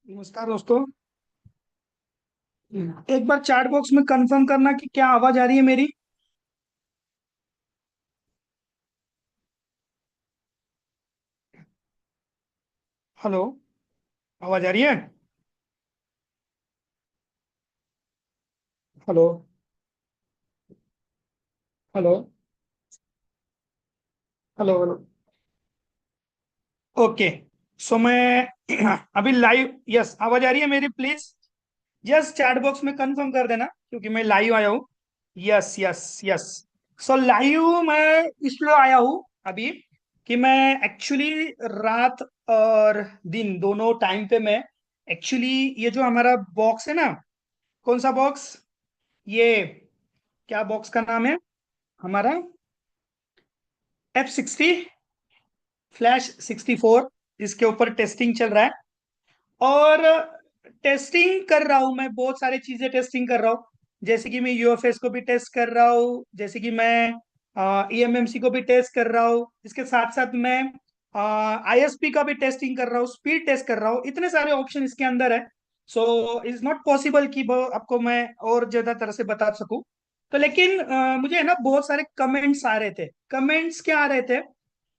नमस्कार दोस्तों। एक बार चैट बॉक्स में कंफर्म करना कि क्या आवाज आ रही है मेरी। हेलो। आवाज आ रही है। Hello. Hello. Hello hello. Okay. So मैं अभी लाइव, यस आवाज आ रही है मेरी, प्लीज। यस, चैट बॉक्स में कंफर्म कर देना क्योंकि मैं लाइव आया हूँ। Yes yes yes. So live मैं इसलिए आया हूँ अभी कि मैं एक्चुअली रात और दिन दोनों टाइम पे मैं एक्चुअली ये जो हमारा बॉक्स है ना, कौन सा बॉक्स, ये क्या बॉक्स का नाम है हमारा, F60 Flash 64, इसके ऊपर टेस्टिंग चल रहा है। और टेस्टिंग कर रहा हूं, मैं बहुत सारी चीजें टेस्टिंग कर रहा हूँ। जैसे कि मैं यूएफएस को भी टेस्ट कर रहा हूँ, जैसे कि मैं ईएमएमसी को भी टेस्ट कर रहा हूँ, इसके साथ साथ मैं आईएसपी का भी टेस्टिंग कर रहा हूँ, स्पीड टेस्ट कर रहा हूँ। इतने सारे ऑप्शन इसके अंदर है। सो इट्स नॉट पॉसिबल कि आपको मैं और ज्यादा तरह से बता सकूं। तो लेकिन मुझे है ना बहुत सारे कमेंट्स आ रहे थे। कमेंट्स क्या आ रहे थे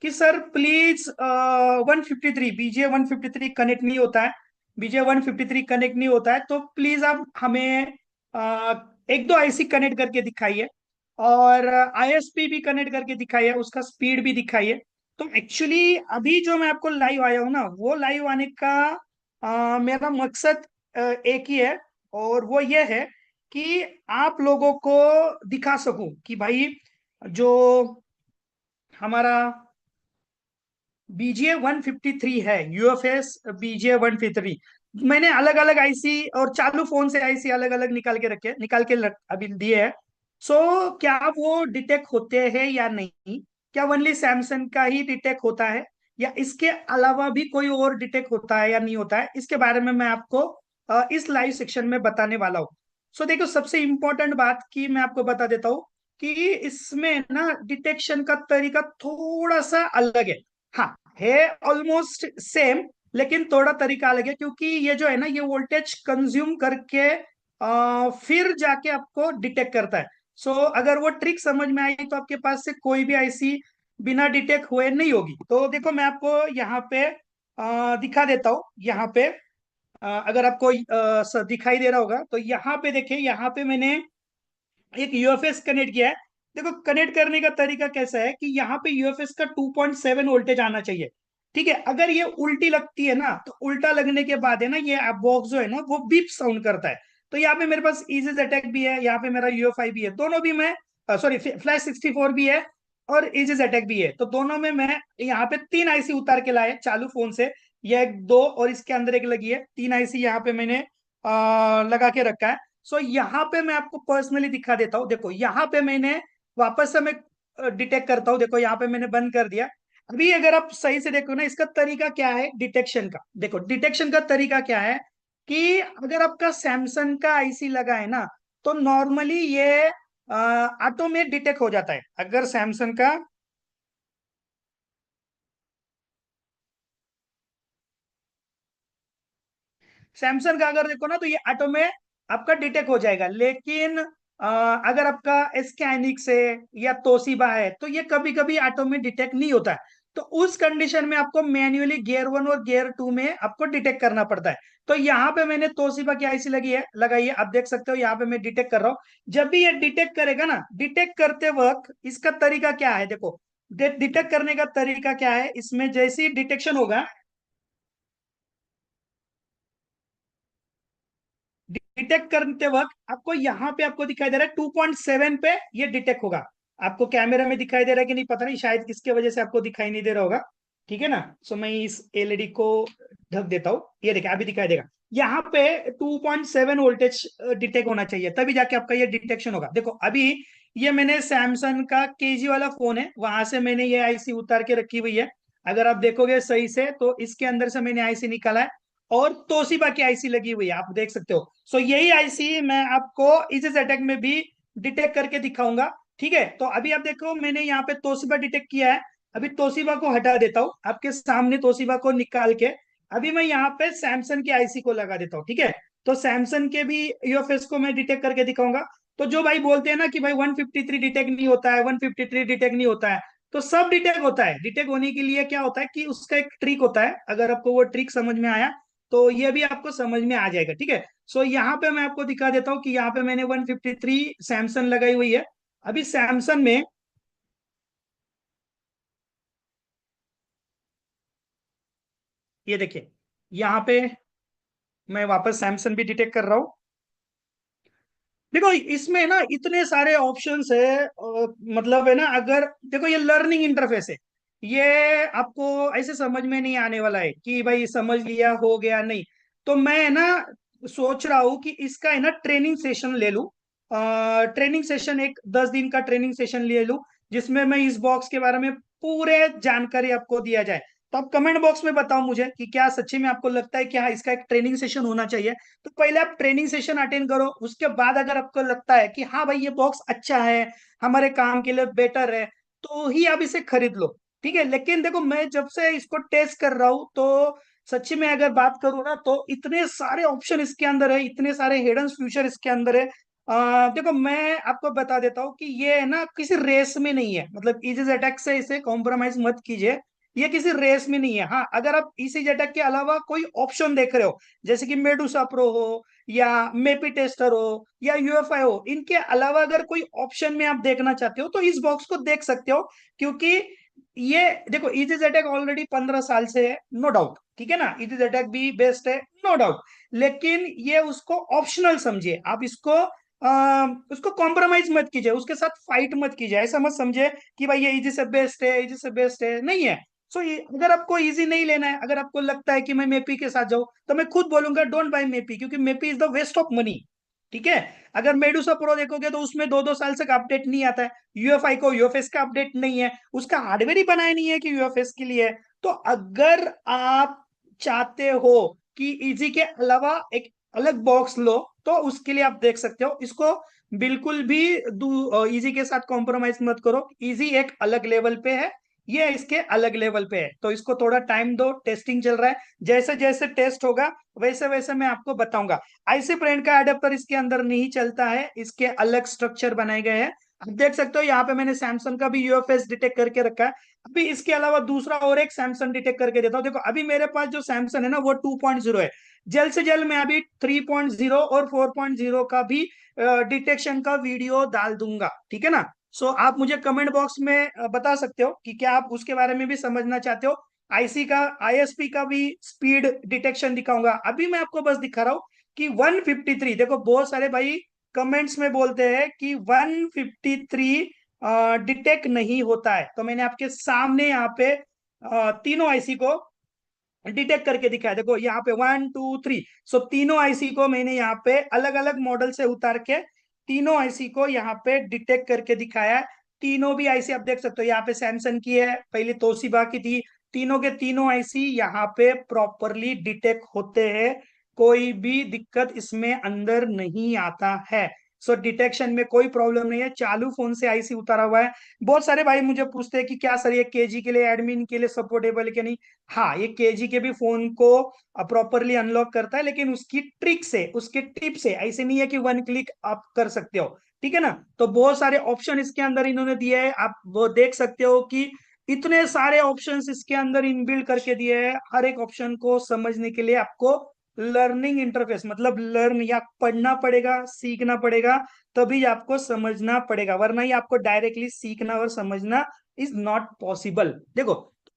कि सर प्लीज 153 BJ 153 कनेक्ट नहीं होता है। BJ 153 कनेक्ट नहीं होता है तो प्लीज आप हमें एक दो आईसी कनेक्ट करके दिखाइए और आईएसपी भी कनेक्ट करके दिखाइए, उसका स्पीड भी दिखाइए। तो एक्चुअली अभी जो मैं आपको लाइव आया हूँ ना, वो लाइव आने का मेरा मकसद एक ही है, और वो ये है कि आप लोगों को दिखा सकूं कि भाई जो हमारा BJ 153 है, यूएफएस BJ 153, मैंने अलग अलग आईसी और चालू फोन से आईसी अलग अलग निकाल के रखे, अभी दिए हैं। सो क्या वो डिटेक्ट होते हैं या नहीं, क्या ओनली सैमसंग का ही डिटेक्ट होता है या इसके अलावा भी कोई और डिटेक्ट होता है या नहीं होता है, इसके बारे में मैं आपको इस लाइव सेक्शन में बताने वाला हूँ। सो देखो, सबसे इंपॉर्टेंट बात की मैं आपको बता देता हूँ कि इसमें ना डिटेक्शन का तरीका थोड़ा सा अलग है। हाँ, है ऑलमोस्ट सेम, लेकिन थोड़ा तरीका अलग है क्योंकि ये जो है ना, ये वोल्टेज कंज्यूम करके फिर जाके आपको डिटेक्ट करता है। सो अगर वो ट्रिक समझ में आई तो आपके पास से कोई भी आईसी बिना डिटेक्ट हुए नहीं होगी। तो देखो, मैं आपको यहाँ पे दिखा देता हूँ। यहाँ पे अगर आपको दिखाई दे रहा होगा तो यहाँ पे देखिए, यहाँ पे मैंने एक यूएफएस कनेक्ट किया है। देखो, कनेक्ट करने का तरीका कैसा है कि यहाँ पे यूएफएस का 2.7 वोल्टेज आना चाहिए। ठीक है, अगर ये उल्टी लगती है ना, तो उल्टा लगने के बाद है ना, ये बॉक्स जो है ना वो बीप साउंड करता है। तो यहाँ पे मेरे पास इजिस अटैक भी है, यहाँ पे मेरा यूएफआई भी है, दोनों भी मैं, सॉरी, Flash 64 भी है और इजिस अटैक भी है। तो दोनों में मैं यहाँ पे तीन आईसी उतार के लाए चालू फोन से। ये एक दो और इसके अंदर एक लगी है, तीन आईसी यहाँ पे मैंने लगा के रखा है। सो यहाँ पे मैं आपको पर्सनली दिखा देता हूँ। देखो, यहाँ पे मैंने वापस से मैं डिटेक्ट करता हूँ। देखो, यहाँ पे मैंने बंद कर दिया। अभी अगर आप सही से देखो ना, इसका तरीका क्या है डिटेक्शन का। देखो, डिटेक्शन का तरीका क्या है कि अगर आपका सैमसंग का आईसी लगा है ना, तो नॉर्मली ये ऑटो में डिटेक्ट हो जाता है। अगर सैमसंग का, सैमसंग का अगर देखो ना, तो ये ऑटो में आपका डिटेक्ट हो जाएगा। लेकिन अगर आपका स्कैनिक्स है या तोशिबा है तो ये कभी कभी ऑटो में डिटेक्ट नहीं होता है। तो उस कंडीशन में आपको मैन्युअली गियर 1 और गियर 2 में आपको डिटेक्ट करना पड़ता है। तो यहाँ पे मैंने तोशिबा की आईसी लगी है, लगाई है, आप देख सकते हो यहाँ पे मैं डिटेक्ट कर रहा हूँ। जब भी ये डिटेक्ट करेगा ना, डिटेक्ट करते वक्त इसका तरीका क्या है, देखो, डिटेक्ट करने का तरीका क्या है, इसमें जैसे ही डिटेक्शन होगा, डिटेक्ट करते वक्त आपको यहाँ पे आपको दिखाई दे रहा है 2.7 पे ये डिटेक्ट होगा। आपको कैमरा में दिखाई दे रहा है कि नहीं पता नहीं, शायद इसके वजह से आपको दिखाई नहीं दे रहा होगा। ठीक है ना। सो मैं इस एलईडी को ढक देता हूँ। ये देखिए, अभी दिखाई देगा। यहाँ पे 2.7 वोल्टेज डिटेक्ट होना चाहिए, तभी जाके आपका ये डिटेक्शन होगा। देखो, अभी ये मैंने सैमसंग का केजी वाला फोन है, वहां से मैंने ये आईसी उतार के रखी हुई है। अगर आप देखोगे सही से तो इसके अंदर से मैंने आईसी निकाला है और तोशिबा की आईसी लगी हुई है, आप देख सकते हो। सो यही आईसी मैं आपको इस अटैक में भी डिटेक्ट करके दिखाऊंगा। ठीक है, तो अभी आप देखो, मैंने यहाँ पे तोशिबा डिटेक्ट किया है। अभी तोशिबा को हटा देता हूँ, आपके सामने तोशिबा को निकाल के अभी मैं यहाँ पे सैमसंग की आईसी को लगा देता हूँ, ठीक है। तो सैमसंग के भी यूएफएस को मैं डिटेक्ट करके दिखाऊंगा। तो जो भाई बोलते हैं ना कि भाई 153 डिटेक्ट नहीं होता है, 153 डिटेक्ट नहीं होता है, तो सब डिटेक्ट होता है। डिटेक्ट होने के लिए क्या होता है कि उसका एक ट्रिक होता है। अगर आपको वो ट्रिक समझ में आया तो ये भी आपको समझ में आ जाएगा, ठीक है। सो यहाँ पे मैं आपको दिखा देता हूँ कि यहाँ पे मैंने 153 सैमसंग लगाई हुई है। अभी सैमसंग में ये देखिए, यहाँ पे मैं वापस सैमसंग भी डिटेक्ट कर रहा हूँ। देखो इसमें ना इतने सारे ऑप्शंस है, मतलब है ना, अगर देखो ये लर्निंग इंटरफेस है। ये आपको ऐसे समझ में नहीं आने वाला है कि भाई समझ लिया हो गया, नहीं। तो मैं है ना सोच रहा हूँ कि इसका है ना ट्रेनिंग सेशन ले लूँ। ट्रेनिंग सेशन एक 10 दिन का ट्रेनिंग सेशन ले लूँ, जिसमें मैं इस बॉक्स के बारे में पूरे जानकारी आपको दिया जाए। तो आप कमेंट बॉक्स में बताओ मुझे कि क्या सच्ची में आपको लगता है कि हाँ इसका एक ट्रेनिंग सेशन होना चाहिए। तो पहले आप ट्रेनिंग सेशन अटेंड करो, उसके बाद अगर आपको लगता है कि हाँ भाई ये बॉक्स अच्छा है, हमारे काम के लिए बेटर है, तो ही आप इसे खरीद लो, ठीक है। लेकिन देखो मैं जब से इसको टेस्ट कर रहा हूँ तो सच्ची में अगर बात करूँ ना तो इतने सारे ऑप्शन इसके अंदर है, इतने सारे हिडन फ्यूचर इसके अंदर है। देखो मैं आपको बता देता हूँ कि ये है ना किसी रेस में नहीं है, मतलब इजी अटैक से इसे कॉम्प्रोमाइज मत कीजिए। ये किसी रेस में नहीं है। हाँ अगर आप इसी अटैक के अलावा कोई ऑप्शन देख रहे हो, जैसे कि मेडुसा प्रो हो या मेपी टेस्टर हो या यूएफआई हो, इनके अलावा अगर कोई ऑप्शन में आप देखना चाहते हो तो इस बॉक्स को देख सकते हो। क्योंकि ये देखो इजी अटैक ऑलरेडी 15 साल से है, नो डाउट, ठीक है ना, इजी अटैक भी बेस्ट है, नो डाउट। लेकिन ये उसको ऑप्शनल समझिए, आप इसको उसको कॉम्प्रोमाइज मत कीजिए, उसके साथ फाइट मत कीजिए। ऐसा मत समझे कि भाई ये इजी से बेस्ट है, इजी से बेस्ट है, नहीं है। सो ये अगर आपको इजी नहीं लेना है, अगर आपको लगता है कि मैं मेपी के साथ जाऊं, तो मैं खुद बोलूंगा डोंट बाय मेपी, क्योंकि मेपी is the waste of money, ठीक है। अगर मेडुसा प्रो देखोगे तो उसमें 2-2 साल से अपडेट नहीं आता है। यूएफआई को यूएफएस का अपडेट नहीं है, उसका हार्डवेयर ही बनाया नहीं है कि यूएफएस के लिए है। तो अगर आप चाहते हो कि इजी के अलावा एक अलग बॉक्स लो, तो उसके लिए आप देख सकते हो इसको। बिल्कुल भी इजी के साथ कॉम्प्रोमाइज मत करो, इजी एक अलग लेवल पे है, ये इसके अलग लेवल पे है। तो इसको थोड़ा टाइम दो, टेस्टिंग चल रहा है, जैसे जैसे टेस्ट होगा वैसे वैसे मैं आपको बताऊंगा। आईसी ब्रांड का एडेप्टर इसके अंदर नहीं चलता है, इसके अलग स्ट्रक्चर बनाए गए हैं। आप देख सकते हो यहाँ पे मैंने सैमसंग का भी यूएफएस डिटेक्ट करके रखा है। अभी इसके अलावा दूसरा और एक सैमसंग डिटेक्ट करके देता हूँ। देखो अभी मेरे पास जो सैमसंग है ना वो 2.0 है। जल्द से जल्द मैं अभी 3.0 और 4.0 का भी डिटेक्शन का वीडियो डाल दूंगा, ठीक है ना। सो आप मुझे कमेंट बॉक्स में बता सकते हो कि क्या आप उसके बारे में भी समझना चाहते हो। आईसी का आईएसपी का भी स्पीड डिटेक्शन दिखाऊंगा। अभी मैं आपको बस दिखा रहा हूँ कि 153, देखो बहुत सारे भाई कमेंट्स में बोलते हैं कि 153 डिटेक्ट नहीं होता है, तो मैंने आपके सामने यहाँ पे तीनों आईसी को डिटेक्ट करके दिखाया। देखो यहाँ पे 1 2 3, सो तीनों आईसी को मैंने यहाँ पे अलग अलग मॉडल से उतार के तीनों आईसी को यहाँ पे डिटेक्ट करके दिखाया है। तीनों भी आईसी आप देख सकते हो, यहाँ पे सैमसंग की है, पहले तोशिबा की थी। तीनों के तीनों आईसी यहाँ पे प्रॉपरली डिटेक्ट होते हैं, कोई भी दिक्कत इसमें अंदर नहीं आता है। सो डिटेक्शन में कोई प्रॉब्लम नहीं है। चालू फोन से आईसी उतारा हुआ है। बहुत सारे भाई मुझे पूछते हैं कि क्या सर ये केजी के लिए, एडमिन के लिए सपोर्टेबल है कि नहीं। हाँ ये केजी के भी फोन को प्रॉपरली अनलॉक करता है, लेकिन उसकी ट्रिक से, उसके टिप से, ऐसे नहीं है कि वन क्लिक आप कर सकते हो, ठीक है ना। तो बहुत सारे ऑप्शन इसके अंदर इन्होंने दिए है, आप वो देख सकते हो कि इतने सारे ऑप्शंस इसके अंदर इनबिल्ड करके दिए हैं। हर एक ऑप्शन को समझने के लिए आपको लर्निंग इंटरफेस, मतलब लर्न या पढ़ना पड़ेगा, सीखना पड़ेगा, तभी आपको समझना पड़ेगा, वरना ही आपको डायरेक्टली सीखना और समझना इज नॉट पॉसिबल। देखो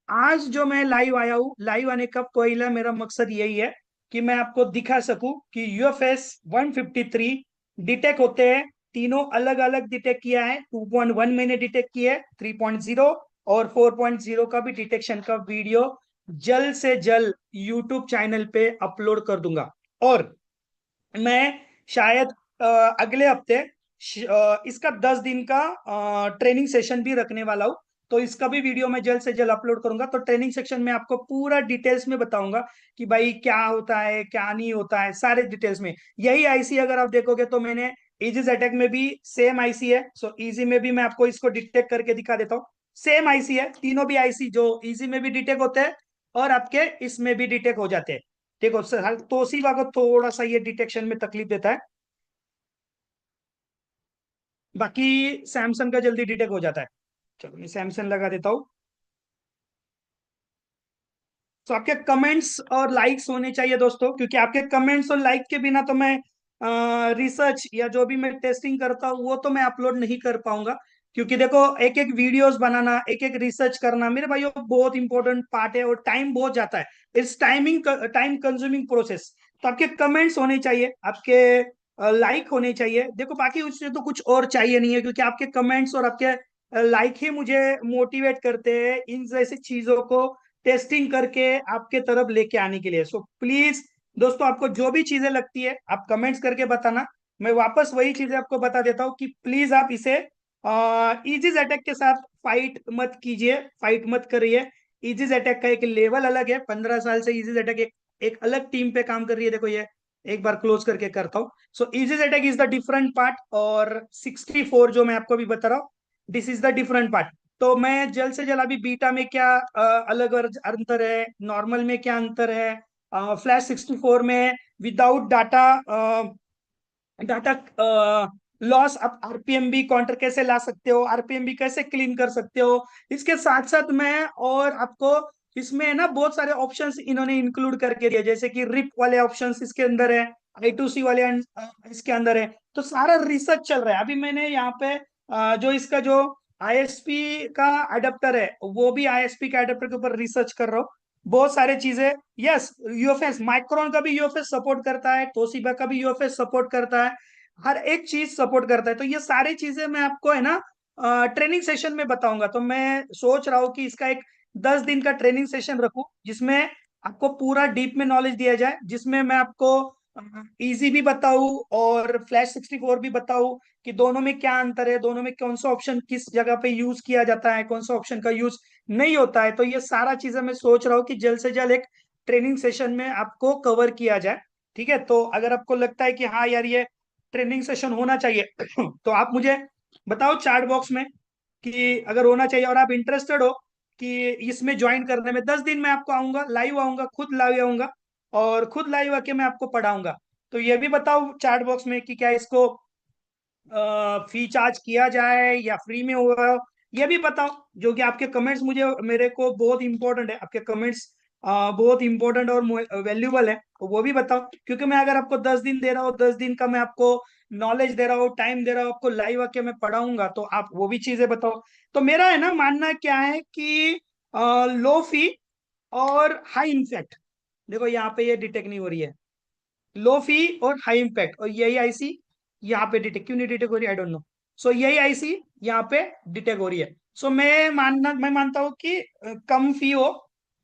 आज जो मैं लाइव आया हूँ, लाइव आने का पहला मेरा मकसद यही है कि मैं आपको दिखा सकूं कि यूएफएस 153 डिटेक्ट होते हैं। तीनों अलग अलग डिटेक्ट किया है, 2.1 मैंने डिटेक्ट किया है, 3.0 और 4.0 का भी डिटेक्शन का वीडियो जल्द से जल्द यूट्यूब चैनल पे अपलोड कर दूंगा। और मैं शायद अगले हफ्ते इसका 10 दिन का ट्रेनिंग सेशन भी रखने वाला हूँ। तो इसका भी वीडियो मैं जल्द से जल्द अपलोड करूंगा। तो ट्रेनिंग सेक्शन में आपको पूरा डिटेल्स में बताऊंगा कि भाई क्या होता है क्या नहीं होता है, सारे डिटेल्स में। यही आईसी अगर आप देखोगे तो मैंने इजिस अटैक में भी सेम आईसी है, सो इजी में भी मैं आपको इसको डिटेक्ट करके दिखा देता हूँ। सेम आईसी है, तीनों भी आईसी जो इजी में भी डिटेक्ट होते हैं और आपके इसमें भी डिटेक्ट हो जाते हैं। देखो सर, तोशिबा को थोड़ा सा ये डिटेक्शन में तकलीफ देता है, बाकी सैमसंग का जल्दी डिटेक्ट हो जाता है। चलो मैं सैमसंग लगा देता हूँ। तो आपके कमेंट्स और लाइक्स होने चाहिए दोस्तों, क्योंकि आपके कमेंट्स और लाइक के बिना तो मैं रिसर्च या जो भी मैं टेस्टिंग करता हूँ वो तो मैं अपलोड नहीं कर पाऊंगा। क्योंकि देखो, एक एक वीडियोस बनाना, एक एक रिसर्च करना मेरे भाइयों बहुत इंपॉर्टेंट पार्ट है, और टाइम बहुत जाता है। It's time consuming process. तो आपके कमेंट्स होने चाहिए, आपके लाइक होने चाहिए। देखो बाकी उससे तो कुछ और चाहिए नहीं है, क्योंकि आपके कमेंट्स और आपके लाइक ही मुझे मोटिवेट करते हैं इन जैसी चीजों को टेस्टिंग करके आपके तरफ लेके आने के लिए। सो प्लीज दोस्तों, आपको जो भी चीजें लगती है आप कमेंट्स करके बताना। मैं वापस वही चीजें आपको बता देता हूँ कि प्लीज आप इसे इजीज अटैक के साथ फाइट मत कीजिए, फाइट मत करिए। इजीज अटैक का एक लेवल अलग है, 15 साल से इजीज अटैक एक अलग टीम पे काम कर रही है। देखो ये एक बार क्लोज करके करता हूँ। सो इजीज attack is the different part, और 64 जो मैं आपको अभी बता रहा हूँ, this is the different part. तो मैं जल्द से जल्द अभी बीटा में क्या अलग अंतर है, नॉर्मल में क्या अंतर है, फ्लैश 64 में विदाउट डाटा डाटा लॉस आप आरपीएम भी काउंटर कैसे ला सकते हो, आरपीएम भी कैसे क्लीन कर सकते हो। इसके साथ साथ मैं और आपको इसमें ना बहुत सारे ऑप्शंस इन्होंने इंक्लूड करके दिए, जैसे कि रिप वाले ऑप्शंस इसके अंदर है, I2C वाले इसके अंदर है। तो सारा रिसर्च चल रहा है अभी। मैंने यहाँ पे जो इसका जो आईएसपी का अडेप्टर है, वो भी आईएसपी के अडेप्टर के ऊपर रिसर्च कर रहा हूँ। बहुत सारे चीजें। यस, यूएफएस माइक्रोन का भी यूएफएस सपोर्ट करता है, तोशिबा का भी यूएफएस सपोर्ट करता है, हर एक चीज सपोर्ट करता है। तो ये सारी चीजें मैं आपको है ना ट्रेनिंग सेशन में बताऊंगा। तो मैं सोच रहा हूँ कि इसका एक 10 दिन का ट्रेनिंग सेशन रखूं, जिसमें आपको पूरा डीप में नॉलेज दिया जाए, जिसमें मैं आपको इजी भी बताऊं और फ्लैश 64 भी बताऊं कि दोनों में क्या अंतर है, दोनों में कौन सा ऑप्शन किस जगह पे यूज किया जाता है, कौन सा ऑप्शन का यूज नहीं होता है। तो ये सारा चीजें मैं सोच रहा हूँ कि जल्द से जल्द एक ट्रेनिंग सेशन में आपको कवर किया जाए। ठीक है, तो अगर आपको लगता है कि हाँ यार ये ट्रेनिंग सेशन होना चाहिए तो आप मुझे बताओ चैट बॉक्स में कि अगर होना चाहिए और आप इंटरेस्टेड हो कि इसमें ज्वाइन करने में। 10 दिन में आपको आऊंगा, लाइव आऊंगा, खुद लाइव आऊंगा, और खुद लाइव आके मैं आपको पढ़ाऊंगा। तो ये भी बताओ चैट बॉक्स में कि क्या इसको फी चार्ज किया जाए या फ्री में होगा, ये भी बताओ। जो कि आपके कमेंट्स मुझे मेरे को बहुत इंपॉर्टेंट है, आपके कमेंट्स बहुत इंपॉर्टेंट और वैल्यूबल है, तो वो भी बताओ। क्योंकि मैं अगर आपको 10 दिन दे रहा हूँ, 10 दिन का मैं आपको नॉलेज दे रहा हूँ, टाइम दे रहा हूँ, आपको लाइव आके मैं पढ़ाऊंगा, तो आप वो भी चीजें बताओ। तो मेरा है ना मानना क्या है कि लो फी और हाई इम्पैक्ट। देखो यहाँ पे ये डिटेक्ट नहीं हो रही है, लो फी और हाई इम्पैक्ट, और यही आईसी यहाँ पे डिटेक्ट क्यों नहीं डिटेक्ट हो रही, आई डोंट नो। सो यही आईसी यहाँ पे डिटेक्ट हो रही है। सो मैं मानता हूँ कि कम फी हो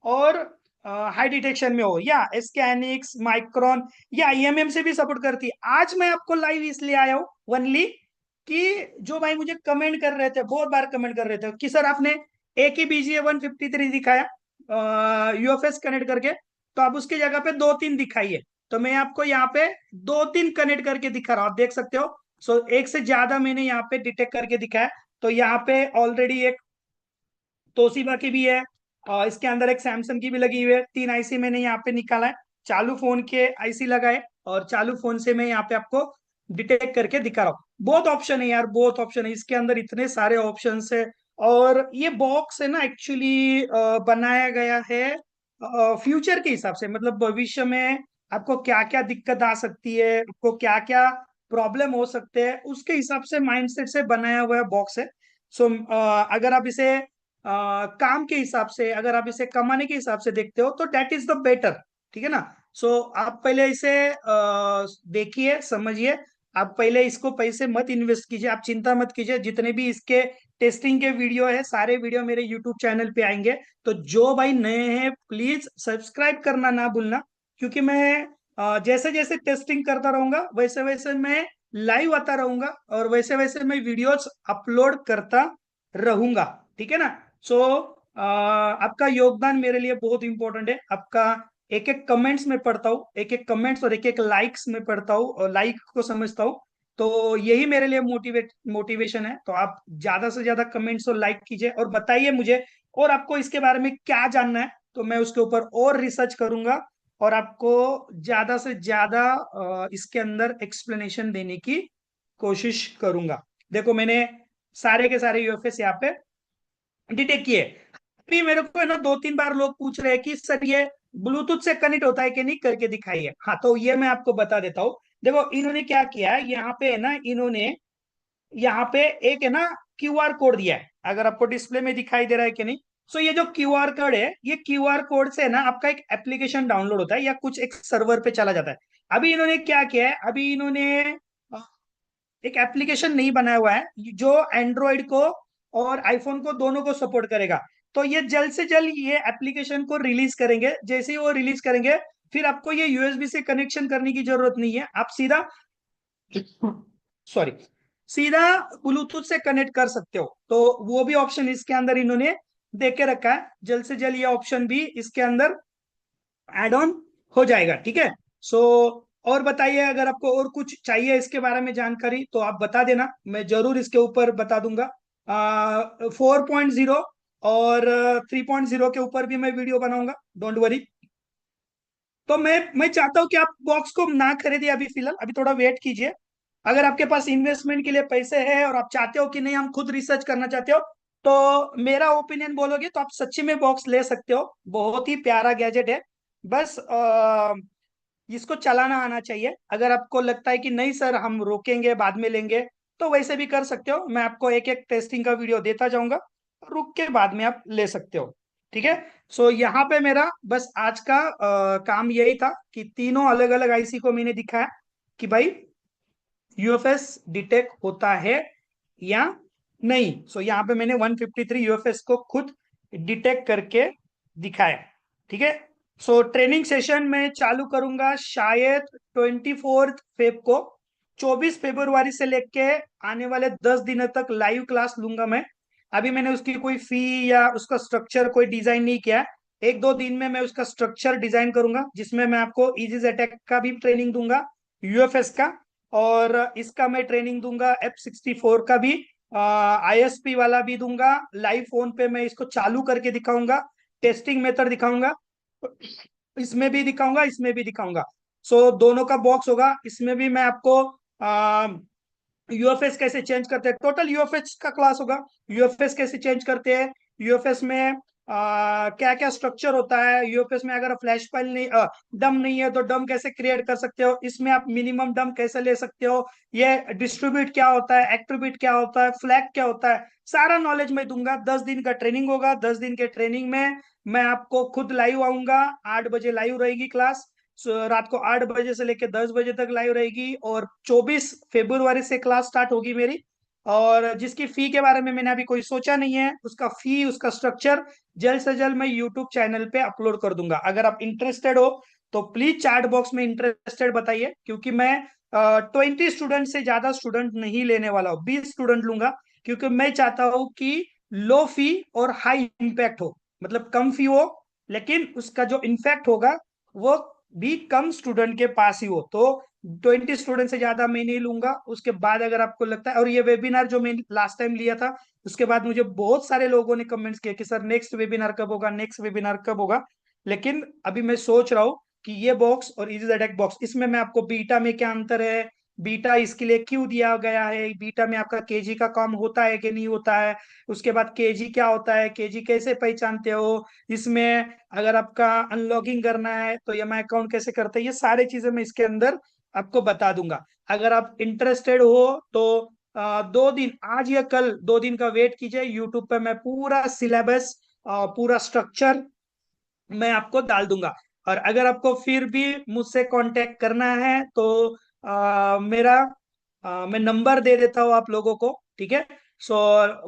और हाई डिटेक्शन में हो, या स्कैनिक्स माइक्रोन या आईएमएम से भी सपोर्ट करती है। आज मैं आपको लाइव इसलिए आया हूँ ओनली कि जो भाई मुझे कमेंट कर रहे थे, बहुत बार कमेंट कर रहे थे कि सर आपने एक ही BGA 153 दिखाया यूएफएस कनेक्ट करके, तो आप उसकी जगह पे 2-3 दिखाइए। तो मैं आपको यहाँ पे 2-3 कनेक्ट करके दिखा रहा हूं, आप देख सकते हो। सो एक से ज्यादा मैंने यहाँ पे डिटेक्ट करके दिखाया। तो यहाँ पे ऑलरेडी एक तोशिबा की भी है, और इसके अंदर एक सैमसंग की भी लगी हुई है। 3 आईसी मैंने यहाँ पे निकाला है, चालू फोन के आईसी लगाए, और चालू फोन से मैं यहाँ पे आपको डिटेक्ट करके दिखा रहा हूँ। बहुत ऑप्शन है यार, बहुत ऑप्शन है इसके अंदर, इतने सारे ऑप्शन है। और ये बॉक्स है ना एक्चुअली बनाया गया है फ्यूचर के हिसाब से, मतलब भविष्य में आपको क्या क्या दिक्कत आ सकती है, आपको क्या क्या प्रॉब्लम हो सकते हैं, उसके हिसाब से माइंडसेट से बनाया हुआ बॉक्स है। सो अगर आप इसे काम के हिसाब से, अगर आप इसे कमाने के हिसाब से देखते हो, तो डेट इज द बेटर। ठीक है ना। सो आप पहले इसे देखिए, समझिए। आप पहले इसको पैसे मत इन्वेस्ट कीजिए, आप चिंता मत कीजिए। जितने भी इसके टेस्टिंग के वीडियो है, सारे वीडियो मेरे यूट्यूब चैनल पे आएंगे। तो जो भाई नए हैं प्लीज सब्सक्राइब करना ना भूलना, क्योंकि मैं जैसे जैसे टेस्टिंग करता रहूंगा, वैसे वैसे मैं लाइव आता रहूंगा, और वैसे वैसे मैं वीडियोस अपलोड करता रहूंगा। ठीक है ना। सो आपका योगदान मेरे लिए बहुत इंपॉर्टेंट है। आपका एक एक कमेंट्स में पढ़ता हूँ, एक एक कमेंट्स और एक एक लाइक्स में पढ़ता हूँ, और लाइक को समझता हूँ। तो यही मेरे लिए मोटिवेशन है। तो आप ज्यादा से ज्यादा कमेंट्स और लाइक कीजिए, और बताइए मुझे और आपको इसके बारे में क्या जानना है। तो मैं उसके ऊपर और रिसर्च करूंगा और आपको ज्यादा से ज्यादा इसके अंदर एक्सप्लेनेशन देने की कोशिश करूंगा। देखो मैंने सारे के सारे यूएफएस यहाँ पे डिटेक्ट किए। अभी मेरे को है ना 2-3 बार लोग पूछ रहे हैं कि सर ये ब्लूटूथ से कनेक्ट होता है कि नहीं, करके दिखाइए। हाँ, तो ये मैं आपको बता देता हूँ। देखो इन्होंने क्या किया है, यहाँ पे है ना, इन्होंने यहाँ पे एक है ना क्यूआर कोड दिया है, अगर आपको डिस्प्ले में दिखाई दे रहा है कि नहीं। सो ये जो क्यूआर कोड है, ये क्यूआर कोड से ना आपका एक एप्लीकेशन डाउनलोड होता है या कुछ एक सर्वर पे चला जाता है। अभी इन्होंने क्या किया है, अभी इन्होंने अ, एक एप्लीकेशन नहीं बनाया हुआ है जो एंड्रॉइड को और आईफोन को दोनों को सपोर्ट करेगा। तो ये जल्द से जल्द ये एप्लीकेशन को रिलीज करेंगे। जैसे ही वो रिलीज करेंगे, फिर आपको ये यूएसबी से कनेक्शन करने की जरूरत नहीं है, आप सीधा, सॉरी, सीधा ब्लूटूथ से कनेक्ट कर सकते हो। तो वो भी ऑप्शन इसके अंदर इन्होंने दे के रखा है। जल्द से जल्द ये ऑप्शन भी इसके अंदर एड ऑन हो जाएगा, ठीक है। सो और बताइए, अगर आपको और कुछ चाहिए इसके बारे में जानकारी तो आप बता देना, मैं जरूर इसके ऊपर बता दूंगा। 4.0 और 3.0 के ऊपर भी मैं वीडियो बनाऊंगा, डोंट वरी। तो मैं चाहता हूँ कि आप बॉक्स को ना खरीदिए अभी फिलहाल, अभी थोड़ा वेट कीजिए। अगर आपके पास इन्वेस्टमेंट के लिए पैसे हैं और आप चाहते हो कि नहीं हम खुद रिसर्च करना चाहते हो, तो मेरा ओपिनियन बोलोगे तो आप सच्ची में बॉक्स ले सकते हो। बहुत ही प्यारा गैजेट है। बस इसको चलाना आना चाहिए। अगर आपको लगता है कि नहीं सर हम रोकेंगे बाद में लेंगे, तो वैसे भी कर सकते हो। मैं आपको एक एक टेस्टिंग का वीडियो देता जाऊंगा, रुक के बाद में आप ले सकते हो, ठीक है। सो यहाँ पे मेरा बस आज का काम यही था कि तीनों अलग अलग आईसी को मैंने दिखाया कि भाई यूएफएस डिटेक्ट होता है या नहीं। सो यहाँ पे मैंने 153 यूएफएस को खुद डिटेक्ट करके दिखाया, ठीक है। सो ट्रेनिंग सेशन में चालू करूंगा शायद 24 फेब को। 24 फरवरी से लेके आने वाले 10 दिनों तक लाइव क्लास लूंगा मैं। अभी मैंने उसकी कोई फी या उसका स्ट्रक्चर कोई डिजाइन नहीं किया है। 1-2 दिन में मैं उसका स्ट्रक्चर डिजाइन करूंगा, जिसमें मैं आपको इजी अटैक का भी ट्रेनिंग दूंगा, यूएफएस का, और इसका मैं ट्रेनिंग दूंगा F64 का भी, आईएसपी वाला भी दूंगा। लाइव फोन पे मैं इसको चालू करके दिखाऊंगा, टेस्टिंग मेथड दिखाऊंगा, इसमें भी दिखाऊंगा, इसमें भी दिखाऊंगा। सो दोनों का बॉक्स होगा। इसमें भी मैं आपको यूएफएस कैसे चेंज करते हैं, टोटल यूएफएस का क्लास होगा। यूएफएस कैसे चेंज करते हैं, यूएफएस में क्या क्या स्ट्रक्चर होता है, यूएफएस में अगर फ्लैश फाइल नहीं, डम नहीं है तो डम कैसे क्रिएट कर सकते हो, इसमें आप मिनिमम डम कैसे ले सकते हो, ये डिस्ट्रीब्यूट क्या होता है, एक्ट्रीब्यूट क्या होता है, फ्लैग क्या होता है, सारा नॉलेज मैं दूंगा। 10 दिन का ट्रेनिंग होगा। 10 दिन के ट्रेनिंग में मैं आपको खुद लाइव आऊंगा। 8 बजे लाइव रहेगी क्लास। रात को 8 बजे से लेकर 10 बजे तक लाइव रहेगी, और 24 फरवरी से क्लास स्टार्ट होगी मेरी। और जिसकी फी के बारे में मैंने अभी कोई सोचा नहीं है, उसका फी, उसका स्ट्रक्चर जल्द से जल्द मैं यूट्यूब चैनल पे अपलोड कर दूंगा। अगर आप इंटरेस्टेड हो तो प्लीज चैट बॉक्स में इंटरेस्टेड बताइए, क्योंकि मैं 20 स्टूडेंट से ज्यादा स्टूडेंट नहीं लेने वाला हूँ, 20 स्टूडेंट लूंगा। क्योंकि मैं चाहता हूँ कि लो फी और हाई इम्पैक्ट हो, मतलब कम फी हो लेकिन उसका जो इम्पैक्ट होगा वो भी कम स्टूडेंट के पास ही हो। तो 20 स्टूडेंट से ज्यादा मैं नहीं लूंगा। उसके बाद अगर आपको लगता है, और ये वेबिनार जो मैं लास्ट टाइम लिया था, उसके बाद मुझे बहुत सारे लोगों ने कमेंट्स किए कि सर नेक्स्ट वेबिनार कब होगा, नेक्स्ट वेबिनार कब होगा। लेकिन अभी मैं सोच रहा हूँ कि ये बॉक्स और इजी अटैक बॉक्स, इसमें मैं आपको बीटा में क्या अंतर है, बीटा इसके लिए क्यों दिया गया है, बीटा में आपका केजी का काम होता है कि नहीं होता है, उसके बाद केजी क्या होता है, केजी कैसे पहचानते हो, इसमें अगर आपका अनलॉगिंग करना है तो ये अकाउंट कैसे करते हैं, ये सारी चीजें मैं इसके अंदर आपको बता दूंगा। अगर आप इंटरेस्टेड हो तो 2 दिन, आज या कल 2 दिन का वेट कीजिए। यूट्यूब पे मैं पूरा सिलेबस, पूरा स्ट्रक्चर मैं आपको डाल दूंगा। और अगर आपको फिर भी मुझसे कांटेक्ट करना है तो मेरा मैं नंबर दे देता हूँ आप लोगों को, ठीक है। सो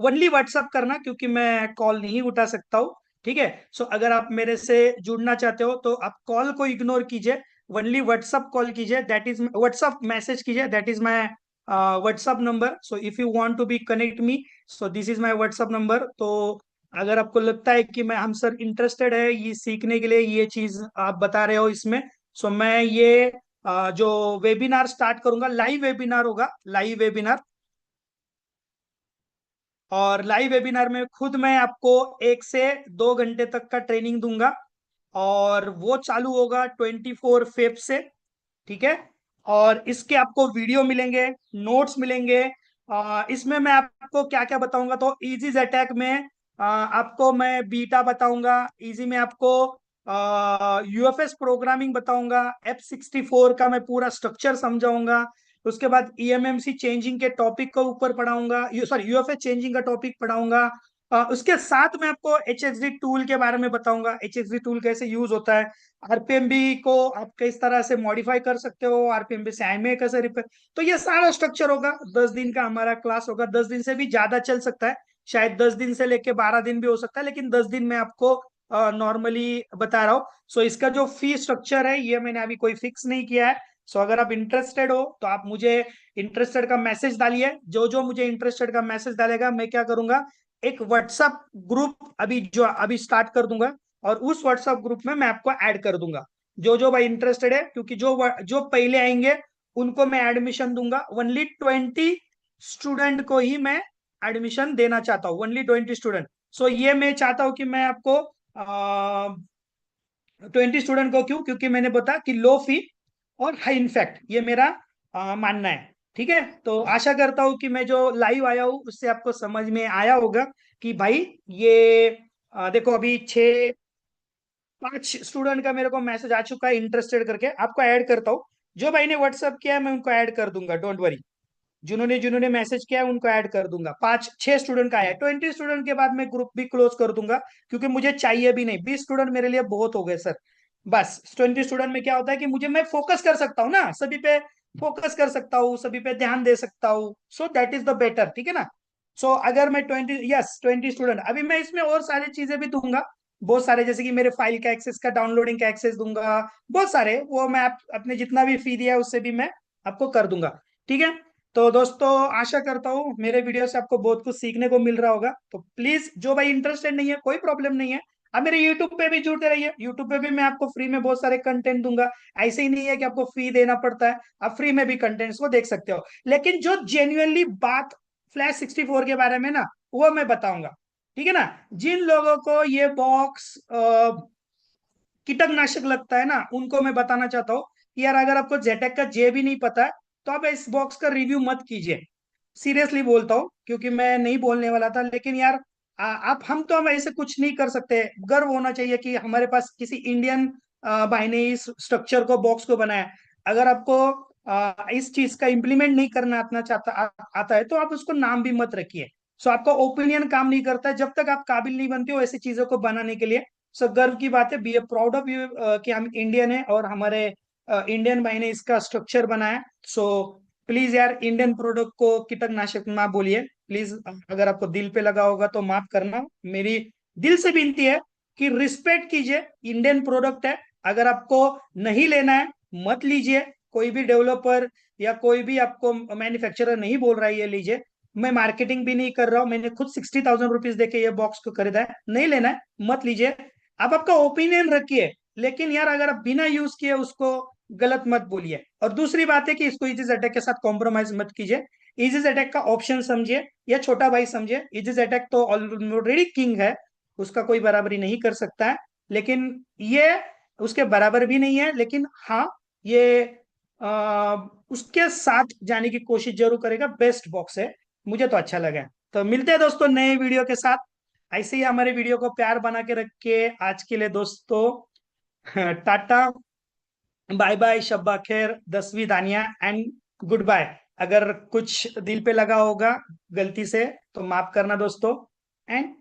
ओनली व्हाट्सअप करना, क्योंकि मैं कॉल नहीं उठा सकता हूँ, ठीक है। सो अगर आप मेरे से जुड़ना चाहते हो तो आप कॉल को इग्नोर कीजिए, ओनली व्हाट्सअप कॉल कीजिए, दैट इज व्हाट्सअप मैसेज कीजिए, that is my WhatsApp number. So if you want to be connect me, so this is my WhatsApp number. तो अगर आपको लगता है कि मैं, हम सर इंटरेस्टेड है ये सीखने के लिए, ये चीज आप बता रहे हो इसमें, सो मैं ये जो वेबिनार स्टार्ट करूंगा, लाइव वेबिनार होगा, लाइव वेबिनार। और लाइव वेबिनार में खुद मैं आपको 1 से 2 घंटे तक का ट्रेनिंग दूंगा। और वो चालू होगा 24 फेब से। ठीक है। और इसके आपको वीडियो मिलेंगे, नोट्स मिलेंगे। इसमें मैं आपको क्या क्या बताऊंगा, तो इजी अटैक में आपको मैं बीटा बताऊंगा, इजी में आपको यूएफएस प्रोग्रामिंग बताऊंगा, F64 का मैं पूरा स्ट्रक्चर समझाऊंगा। उसके बाद ईएमएमसी चेंजिंग के टॉपिक को ऊपर पढ़ाऊंगा, सॉरी यूएफएस चेंजिंग का टॉपिक पढ़ाऊंगा। उसके साथ मैं आपको एचएक्सडी टूल के बारे में बताऊंगा, एचएक्सडी टूल कैसे यूज होता है, आरपीएमबी को आप किस तरह से मॉडिफाई कर सकते हो, आरपीएमबी से आईएमए कैसे रिपेयर। तो ये सारा स्ट्रक्चर होगा। 10 दिन का हमारा क्लास होगा, 10 दिन से भी ज्यादा चल सकता है, शायद 10 दिन से लेके 12 दिन भी हो सकता है, लेकिन 10 दिन में आपको नॉर्मली बता रहा हूँ। सो इसका जो फी स्ट्रक्चर है ये मैंने अभी कोई फिक्स नहीं किया है। सो अगर आप इंटरेस्टेड हो तो आप मुझे इंटरेस्टेड का मैसेज डालिए। जो जो मुझे इंटरेस्टेड का मैसेज डालेगा मैं क्या करूंगा, एक व्हाट्सअप ग्रुप अभी स्टार्ट कर दूंगा, और उस व्हाट्सएप ग्रुप में मैं आपको ऐड कर दूंगा। जो जो भाई इंटरेस्टेड है, क्योंकि जो जो पहले आएंगे उनको मैं एडमिशन दूंगा। ओनली 20 स्टूडेंट को ही मैं एडमिशन देना चाहता हूँ, ओनली 20 स्टूडेंट। सो ये मैं चाहता हूँ कि मैं आपको 20 स्टूडेंट को, क्यों, क्योंकि मैंने बताया कि लो फी और हाई इनफैक्ट, ये मेरा मानना है। ठीक है। तो आशा करता हूँ कि मैं जो लाइव आया हूँ उससे आपको समझ में आया होगा कि भाई ये देखो अभी 5 स्टूडेंट का मेरे को मैसेज आ चुका है इंटरेस्टेड करके, आपको ऐड करता हूँ। जो भाई ने व्हाट्सअप किया है मैं उनको ऐड कर दूंगा, डोंट वरी। जिन्होंने जिन्होंने मैसेज किया है उनको ऐड कर दूंगा। 5 6 स्टूडेंट का है, 20 स्टूडेंट के बाद मैं ग्रुप भी क्लोज कर दूंगा, क्योंकि मुझे चाहिए भी नहीं, 20 स्टूडेंट मेरे लिए बहुत हो गए सर। बस 20 स्टूडेंट में क्या होता है कि मुझे, मैं फोकस कर सकता हूँ ना सभी पे, फोकस कर सकता हूँ सभी पे, ध्यान दे सकता हूँ। So that is the better, ठीक है ना। सो अगर मैं 20 अभी मैं इसमें और सारी चीजें भी दूंगा, बहुत सारे, जैसे कि मेरे फाइल का एक्सेस का, डाउनलोडिंग का एक्सेस दूंगा, बहुत सारे, वो मैं अपने जितना भी फी दिया है उससे भी मैं आपको कर दूंगा। ठीक है। तो दोस्तों आशा करता हूँ मेरे वीडियो से आपको बहुत कुछ सीखने को मिल रहा होगा। तो प्लीज जो भाई इंटरेस्टेड नहीं है, कोई प्रॉब्लम नहीं है, आप मेरे यूट्यूब पे भी जुड़ते रहिए। यूट्यूब पे भी मैं आपको फ्री में बहुत सारे कंटेंट दूंगा। ऐसे ही नहीं है कि आपको फी देना पड़ता है, आप फ्री में भी कंटेंट्स को देख सकते हो। लेकिन जो जेन्युइनली बात Flash 64 के बारे में ना, वो मैं बताऊंगा। ठीक है ना। जिन लोगों को ये बॉक्स कीटकनाशक लगता है ना, उनको मैं बताना चाहता हूँ कि यार अगर आपको जेटेक का जे भी नहीं पता है तो आप इस बॉक्स का रिव्यू मत कीजिए। सीरियसली बोलता हूँ, क्योंकि मैं नहीं बोलने वाला था, लेकिन यार आप, हम ऐसे कुछ नहीं कर सकते। गर्व होना चाहिए कि हमारे पास किसी इंडियन भाई ने इस स्ट्रक्चर को, बॉक्स को बनाया। अगर आपको इस चीज का इम्प्लीमेंट नहीं करना आता है तो आप उसको नाम भी मत रखिए। सो आपका ओपिनियन काम नहीं करता है जब तक आप काबिल नहीं बनते हो ऐसी चीजों को बनाने के लिए। सो गर्व की बात है, be a proud of you कि हम इंडियन है और हमारे इंडियन भाई ने इसका स्ट्रक्चर बनाया। सो प्लीज यार इंडियन प्रोडक्ट को कीटकनाशक ना बोलिए प्लीज। अगर आपको दिल पे लगा होगा तो माफ करना, मेरी दिल से विनती है कि रिस्पेक्ट कीजिए, इंडियन प्रोडक्ट है। अगर आपको नहीं लेना है मत लीजिए। कोई भी डेवलपर या कोई भी आपको मैन्युफैक्चरर नहीं बोल रहा है ये लीजिए। मैं मार्केटिंग भी नहीं कर रहा हूँ, मैंने खुद 60,000 रुपीज देके ये बॉक्स को खरीदा है। नहीं लेना है मत लीजिए। आप आपका ओपिनियन रखिए, लेकिन यार अगर आप बिना यूज किए उसको गलत मत बोलिए। और दूसरी बात है कि इसको इजिस अटैक के साथ कॉम्प्रोमाइज मत कीजिए। इजिस अटैक का ऑप्शन समझिए या छोटा भाई समझिए। इजिस अटैक तो ऑलरेडी किंग है, उसका कोई बराबरी नहीं कर सकता है, लेकिन ये उसके बराबर भी नहीं है। लेकिन हाँ, ये उसके साथ जाने की कोशिश जरूर करेगा, बेस्ट बॉक्स है, मुझे तो अच्छा लगा है। तो मिलते हैं दोस्तों नए वीडियो के साथ। ऐसे ही हमारे वीडियो को प्यार बना के रखिए। आज के लिए दोस्तों टाटा, बाय बाय, शब्बा खैर, 10वीं दानिया एंड गुड बाय। अगर कुछ दिल पे लगा होगा गलती से तो माफ करना दोस्तों, एंड